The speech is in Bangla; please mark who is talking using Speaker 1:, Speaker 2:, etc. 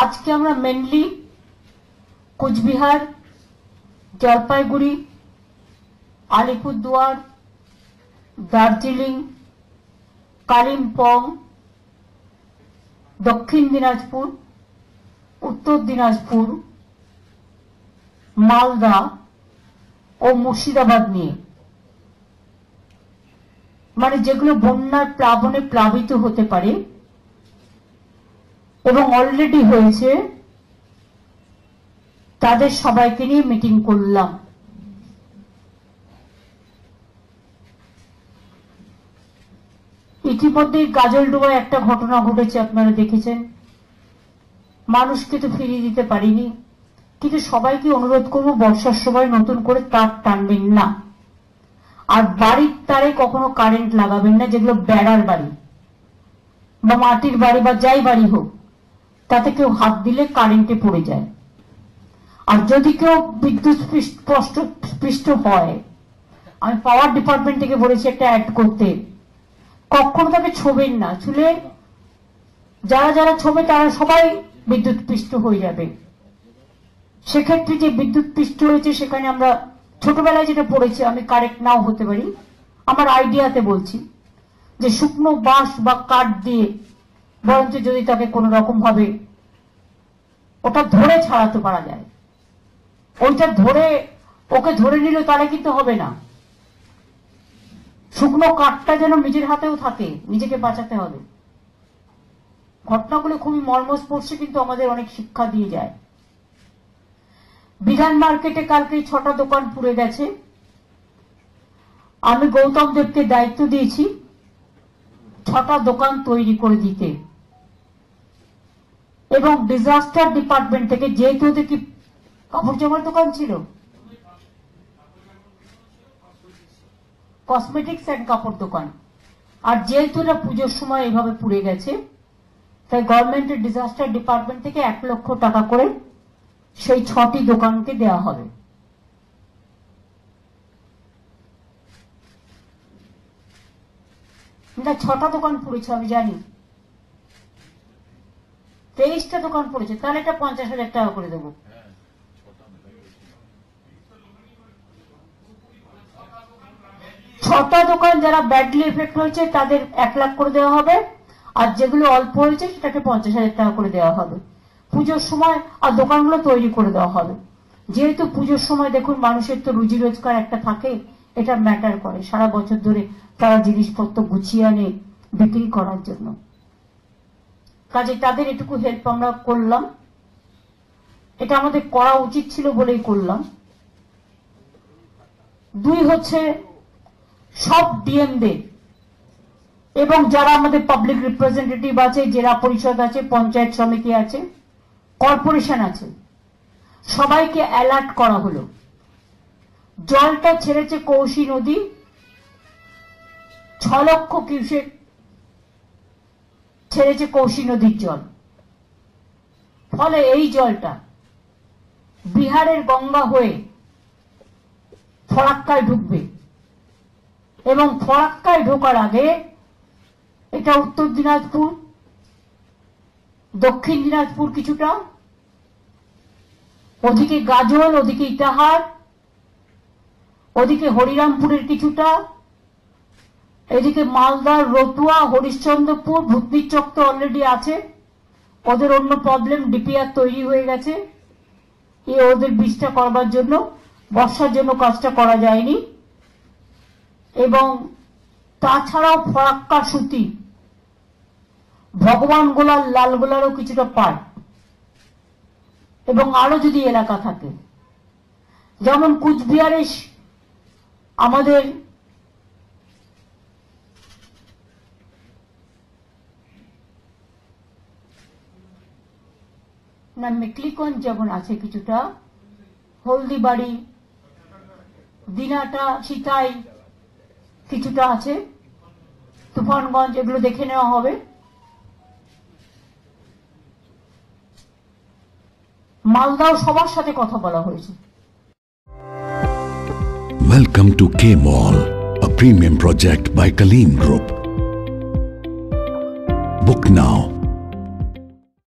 Speaker 1: আজকে আমরা মেনলি কোচবিহার, জলপাইগুড়ি, আলিপুরদুয়ার, দার্জিলিং, কালিম্পং, দক্ষিণ দিনাজপুর, উত্তর দিনাজপুর, মালদা ও মুর্শিদাবাদ নিয়ে, মানে যেগুলো বন্যার প্লাবনে প্লাবিত হতে পারে এবং অলরেডি হয়েছে, তাদের সবাইকে নিয়ে মিটিং করলাম। ইতিমধ্যেই গাজলডোবায় একটা ঘটনা ঘটেছে, আপনারা দেখেছেন। মানুষকে তো ফিরিয়ে দিতে পারিনি, কিন্তু সবাইকে অনুরোধ করব বর্ষার সময় নতুন করে তার টানবেন না, আর বাড়ির তারে কখনো কারেন্ট লাগাবেন না, যেগুলো বেড়ার বাড়ি বা মাটির বাড়ি বা যাই বাড়ি হোক, তাতে কেউ হাত দিলে কারেন্টে পড়ে যায়। আর যদি কেউ বিদ্যুৎ স্পৃষ্ট হয়, আমি পাওয়ার ডিপার্টমেন্ট থেকে বলেছি একটা অ্যাড করতে, কখনো তাকে ছোবেন না। ছুলে যারা যারা ছোবে তারা সবাই বিদ্যুৎ পৃষ্ঠ হয়ে যাবে। সেক্ষেত্রে যে বিদ্যুৎ পৃষ্ঠ হয়েছে, সেখানে আমরা ছোটবেলায় যেটা পড়েছি, আমি কারেক্ট নাও হতে পারি, আমার আইডিয়াতে বলছি, যে শুকনো বাঁশ বা কাঠ দিয়ে বরঞ্চ যদি তাকে কোনো রকম ভাবে ওটা ধরে ছাড়াতে পারা যায়, ওইটা ধরে ওকে ধরে নিল, তাহলে কিন্তু হবে না। শুকনো কাঠটা যেন নিজের হাতেও থাকে, নিজেকে বাঁচাতে হবে। ঘটনাগুলো খুবই মর্মস্পর্শী, কিন্তু আমাদের অনেক শিক্ষা দিয়ে যায়। বিধান মার্কেটে কালকে 6টা দোকান পুড়ে গেছে। আমি গৌতম দেবকে দায়িত্ব দিয়েছি 6টা দোকান তৈরি করে দিতে, এবং ডিজাস্টার ডিপার্টমেন্ট থেকে, যেহেতু ওদের কি কাপড় জামার দোকান ছিল, কসমেটিক্স এন্ড কাপড় দোকান, আর যেহেতু এটা পুজোর সময় এইভাবে পুড়ে গেছে, তাই গভর্নমেন্টের ডিজাস্টার ডিপার্টমেন্ট থেকে 1 লক্ষ টাকা করে সেই 6টি দোকানকে দেওয়া হবে। না, 6টা দোকান পড়েছে আমি জানি, 23টা দোকান পড়েছে, তাহলে এটা 50,000 টাকা করে দেবো। ছটা দোকান যারা ব্যাডলি এফেক্ট হয়েছে তাদের 1 লাখ করে দেওয়া হবে, আর যেগুলো অল্প হয়েছে সেটাকে 50,000 টাকা করে দেওয়া হবে পুজোর সময়, আর দোকানগুলো তৈরি করে দেওয়া হবে। যেহেতু পুজোর সময় দেখুন মানুষের তো রুজি রোজগার একটা থাকে, এটা ম্যাটার করে, সারা বছর ধরে তারা জিনিসপত্র গুছিয়ে আনে বিক্রি করার জন্য, কাজে তাদের এটুকু হেল্প আমরা করলাম। এটা আমাদের করা উচিত ছিল বলেই করলাম। 2 হচ্ছে সব ডিএমদের এবং যারা আমাদের পাবলিক রিপ্রেজেন্টেটিভ আছে, জেলা পরিষদ আছে, পঞ্চায়েত সমিতি আছে, কর্পোরেশন আছে, সবাইকে অ্যালার্ট করা হলো। জলটা ছেড়েছে কৌশী নদী, 6 লক্ষ কিউসেক ছেড়েছে কৌশী নদীর জল। ফলে এই জলটা বিহারের গঙ্গা হয়ে ফরাক্কায় ঢুকবে, এবং ফরাক্কায় ঢোকার আগে এটা উত্তর দিনাজপুর, দক্ষিণ দিনাজপুর কিছুটা, ওদিকে গাজল, ওদিকে ইটাহার, ওদিকে হরিরামপুরের কিছুটা, এদিকে মালদার রতুয়া, হরিশ্চন্দ্রপুর, ভূতনির চক তো অলরেডি আছে, ওদের অন্য প্রবলেম, ডিপিআর তৈরি হয়ে গেছে, ওদের বীজটা করবার জন্য, বর্ষার জন্য কাজটা করা যায়নি। এবং তাছাড়াও ফরাক্কা, সুতি, ভগবান গোলার, লালগোলারও কিছুটা পার্ট, এবং আরো যদি এলাকা থাকে, যেমন কুচবিহারে আমাদের না মেকলিগঞ্জ যেমন আছে কিছুটা, হলদিবাড়ি, দিনাটা, সিতাই কিছুটা আছে, তুফানগঞ্জ, এগুলো দেখে নেওয়া হবে। মালদাও সবার সাথে কথা বলা হয়েছে।
Speaker 2: Welcome to K Mall, a premium project by Kaleen Group. Book now.